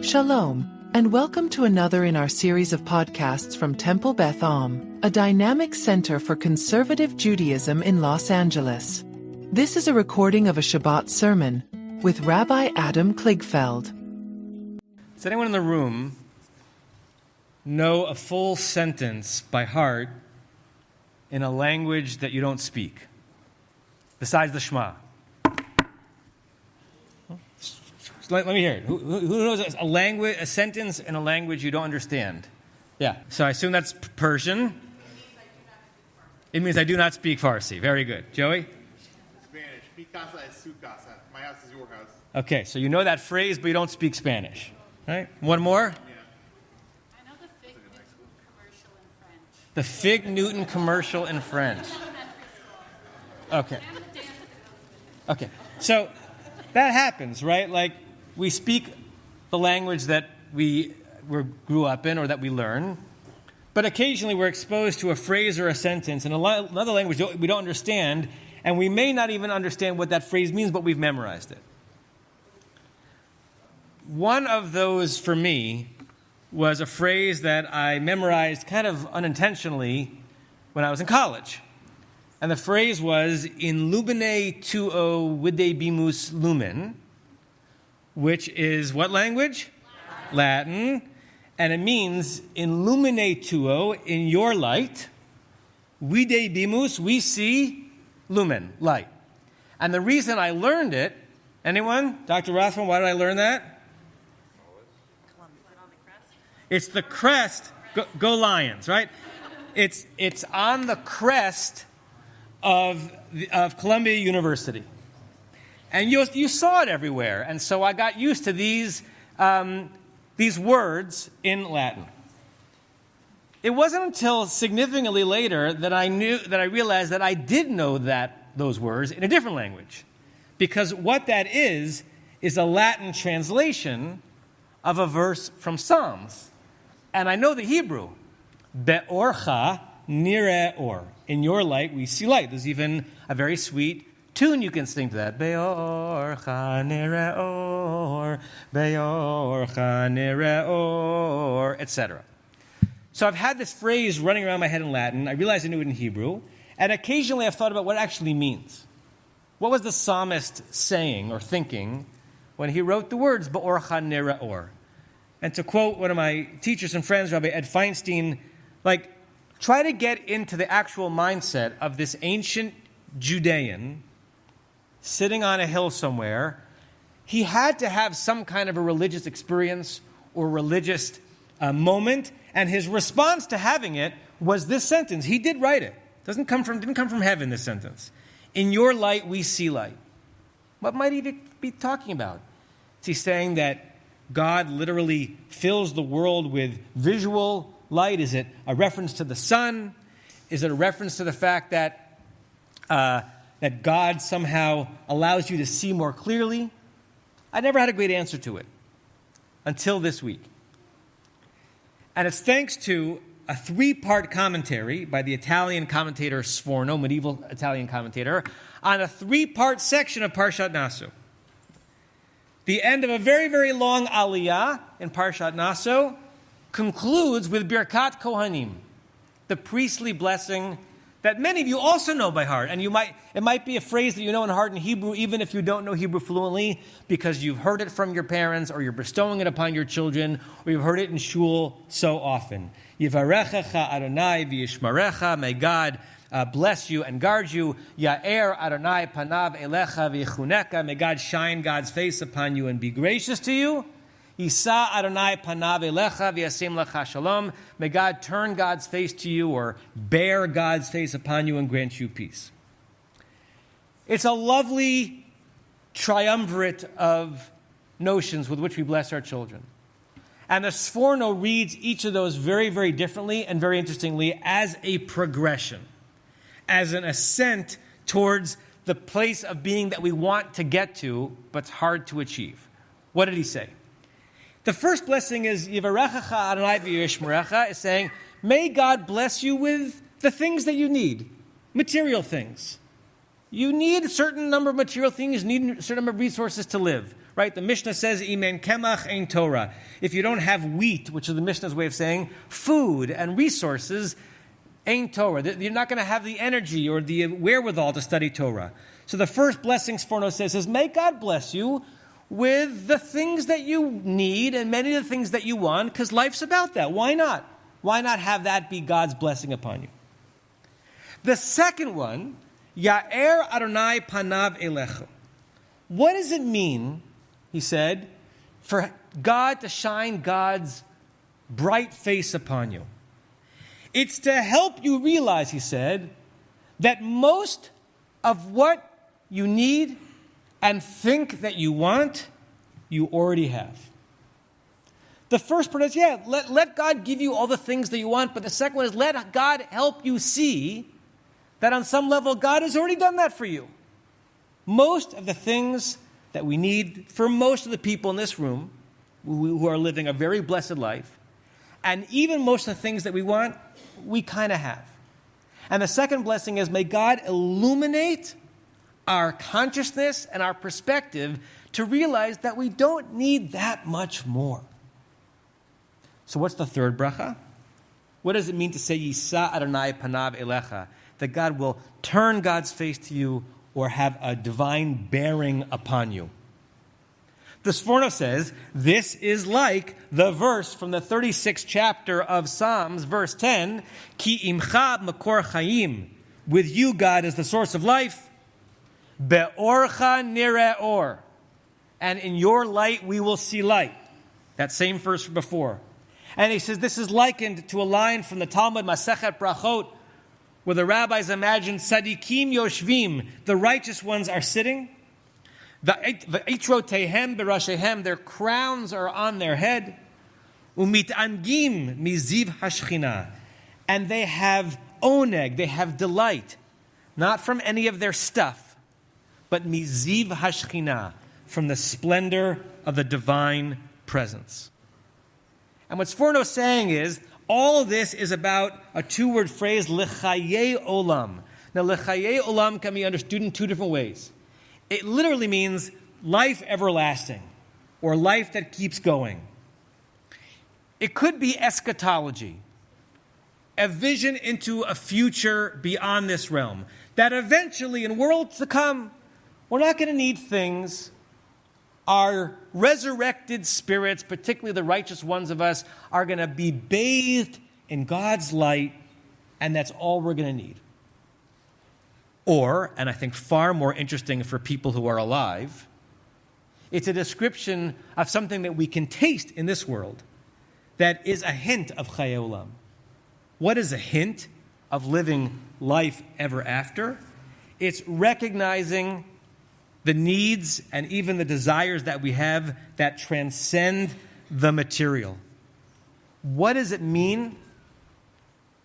Shalom, and welcome to another in our series of podcasts from Temple Beth, a dynamic center for conservative Judaism in Los Angeles. This is a recording of a Shabbat sermon with Rabbi Adam Kligfeld. Does anyone in the room know a full sentence by heart in a language that you don't speak, besides the Shema? Let me hear it. Who knows a sentence in a language you don't understand? Yeah. So I assume that's Persian. It means I do not speak Farsi. Very good. Joey? Spanish. Mi casa es su casa. My house is your house. Okay, so you know that phrase, but you don't speak Spanish. Right? One more? I know the Fig Newton commercial in French. The Fig Newton commercial in French. Okay. Okay. So that happens, right? Like, we speak the language that we grew up in or that we learn, but occasionally we're exposed to a phrase or a sentence in another language we don't understand, and we may not even understand what that phrase means, but we've memorized it. One of those, for me, was a phrase that I memorized kind of unintentionally when I was in college. And the phrase was, in lumine tuo vide bimus lumen, which is what language? Latin. And it means, in lumine tuo, in your light, vide bimus, we see lumen, light. And the reason I learned it, anyone? Dr. Rothman, why did I learn that? It's the crest, go Lions, right? It's on the crest of Columbia University. And you saw it everywhere. And so I got used to these words in Latin. It wasn't until significantly later that I realized that I did know those words in a different language. Because what that is a Latin translation of a verse from Psalms. And I know the Hebrew. Be'orcha nireh or. In your light, we see light. There's even a very sweet tune you can sing to that. Be'orcha nireh or, be'orcha nireh or, etc. So I've had this phrase running around my head in Latin. I realized I knew it in Hebrew. And occasionally I've thought about what it actually means. What was the psalmist saying or thinking when he wrote the words be'orcha nireh or? And to quote one of my teachers and friends, Rabbi Ed Feinstein, try to get into the actual mindset of this ancient Judean sitting on a hill somewhere. He had to have some kind of a religious experience or religious moment, and his response to having it was this sentence. He did write it. Didn't come from heaven, this sentence. In your light, we see light. What might he be talking about? Is he saying that God literally fills the world with visual light? Is it a reference to the sun? Is it a reference to the fact that God somehow allows you to see more clearly? I never had a great answer to it until this week. And it's thanks to a 3-part commentary by the Italian commentator Sforno, medieval Italian commentator, on a 3-part section of Parshat Naso. The end of a very, very long aliyah in Parshat Naso concludes with Birkat Kohanim, the priestly blessing that many of you also know by heart. And it might be a phrase that you know in heart in Hebrew, even if you don't know Hebrew fluently, because you've heard it from your parents, or you're bestowing it upon your children, or you've heard it in shul so often. Yivarechecha Adonai v'yishmarecha, may God bless you and guard you. Ya'er Adonai panav elecha v'yichuneka, may God shine God's face upon you and be gracious to you. Yisa Adonai panav elecha v'yasim lecha shalom, may God turn God's face to you or bear God's face upon you and grant you peace. It's a lovely triumvirate of notions with which we bless our children. And the Sforno reads each of those very, very differently and very interestingly as a progression, as an ascent towards the place of being that we want to get to, but it's hard to achieve. What did he say? The first blessing is Yivarechecha Adonai v'yishmerecha, is saying, may God bless you with the things that you need, material things. You need a certain number of material things, you need a certain number of resources to live. right? The Mishnah says, Imen kemach ein Torah. If you don't have wheat, which is the Mishnah's way of saying food and resources, ein Torah. You're not going to have the energy or the wherewithal to study Torah. So the first blessing Sforno says is, may God bless you with the things that you need and many of the things that you want, because life's about that. Why not? Why not have that be God's blessing upon you? The second one, Ya'er Adonai panav elecha. What does it mean, he said, for God to shine God's bright face upon you? It's to help you realize, he said, that most of what you need and think that you want, you already have. The first part is, let God give you all the things that you want, but the second one is let God help you see that on some level God has already done that for you. Most of the things that we need for most of the people in this room who are living a very blessed life, and even most of the things that we want, we kind of have. And the second blessing is, may God illuminate our consciousness and our perspective to realize that we don't need that much more. So what's the third bracha? What does it mean to say, Yisa Adonai panav elecha? That God will turn God's face to you or have a divine bearing upon you. The Sforno says, this is like the verse from the 36th chapter of Psalms, verse 10, Ki imcha makor chayim. With you, God, is the source of life. Be'orcha nireh or. And in your light, we will see light. That same verse from before. And he says, this is likened to a line from the Talmud, Masechet Brachot, where the rabbis imagine Tzadikim Yoshvim, the righteous ones are sitting. V'itrotehem berashehem, their crowns are on their head. Umitangim miziv hashchina, and they have oneg, they have delight, not from any of their stuff, but miziv hashchina, from the splendor of the divine presence. And what Sforno is saying is, all of this is about a two-word phrase, lechaye olam. Now, lechaye olam can be understood in two different ways. It literally means life everlasting, or life that keeps going. It could be eschatology, a vision into a future beyond this realm, that eventually in worlds to come, we're not going to need things. Our resurrected spirits, particularly the righteous ones of us, are going to be bathed in God's light, and that's all we're going to need. Or, and I think far more interesting for people who are alive, it's a description of something that we can taste in this world that is a hint of Chayei Olam. What is a hint of living life ever after? It's recognizing the needs and even the desires that we have that transcend the material. What does it mean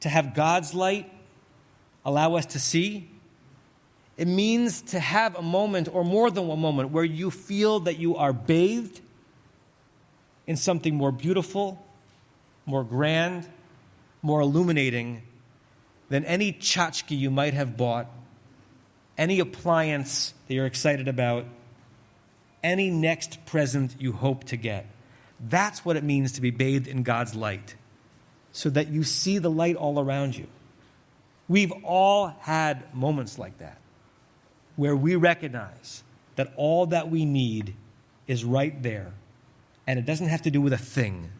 to have God's light allow us to see? It means to have a moment, or more than one moment, where you feel that you are bathed in something more beautiful, more grand, more illuminating than any tchotchke you might have bought, any appliance that you're excited about, any next present you hope to get. That's what it means to be bathed in God's light, so that you see the light all around you. We've all had moments like that, where we recognize that all that we need is right there. And it doesn't have to do with a thing.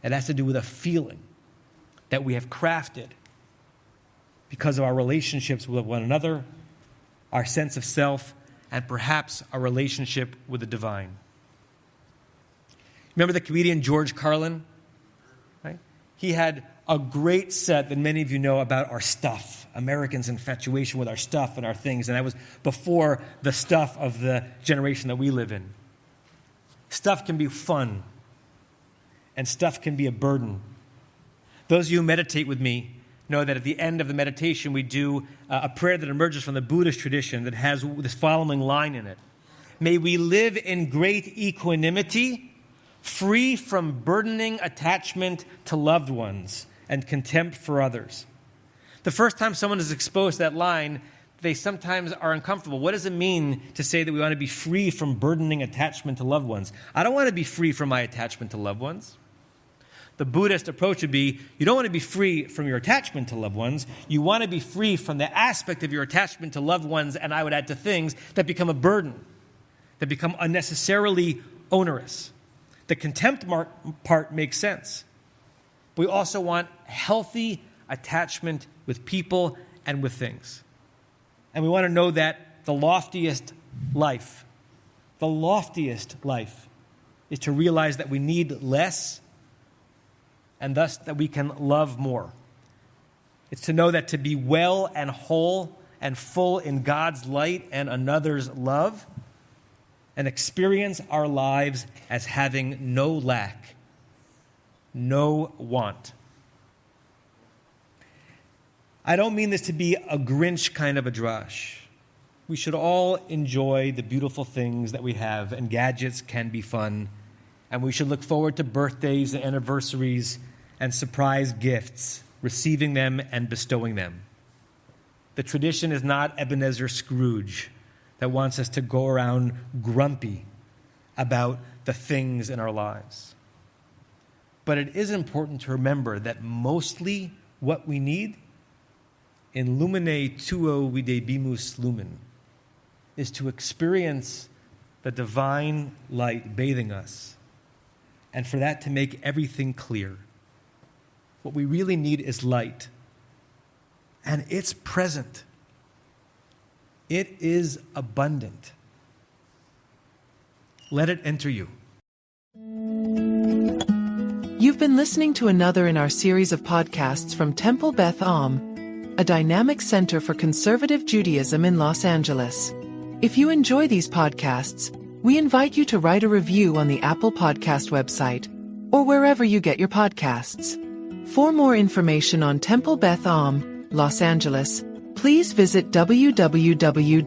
It has to do with a feeling that we have crafted because of our relationships with one another, our sense of self, and perhaps our relationship with the divine. Remember the comedian George Carlin? Right? He had a great set that many of you know about our stuff, Americans' infatuation with our stuff and our things, and that was before the stuff of the generation that we live in. Stuff can be fun, and stuff can be a burden. Those of you who meditate with me know that at the end of the meditation we do a prayer that emerges from the Buddhist tradition that has this following line in it. May we live in great equanimity, free from burdening attachment to loved ones and contempt for others. The first time someone is exposed to that line, they sometimes are uncomfortable. What does it mean to say that we want to be free from burdening attachment to loved ones? I don't want to be free from my attachment to loved ones. The Buddhist approach would be, you don't want to be free from your attachment to loved ones. You want to be free from the aspect of your attachment to loved ones, and I would add to things that become a burden, that become unnecessarily onerous. The contempt part makes sense. We also want healthy attachment with people and with things. And we want to know that the loftiest life is to realize that we need less and thus that we can love more. It's to know that to be well and whole and full in God's light and another's love, and experience our lives as having no lack, no want. I don't mean this to be a Grinch kind of a drush. We should all enjoy the beautiful things that we have, and gadgets can be fun, and we should look forward to birthdays and anniversaries and surprise gifts, receiving them and bestowing them. The tradition is not Ebenezer Scrooge that wants us to go around grumpy about the things in our lives. But it is important to remember that mostly what we need, in lumine tuo videbimus lumen, is to experience the divine light bathing us, and for that to make everything clear. What we really need is light, and it's present. It is abundant. Let it enter you. You've been listening to another in our series of podcasts from Temple Beth Am, a dynamic center for conservative Judaism in Los Angeles. If you enjoy these podcasts, we invite you to write a review on the Apple Podcast website or wherever you get your podcasts. For more information on Temple Beth Am, Los Angeles, please visit www.tbala.org.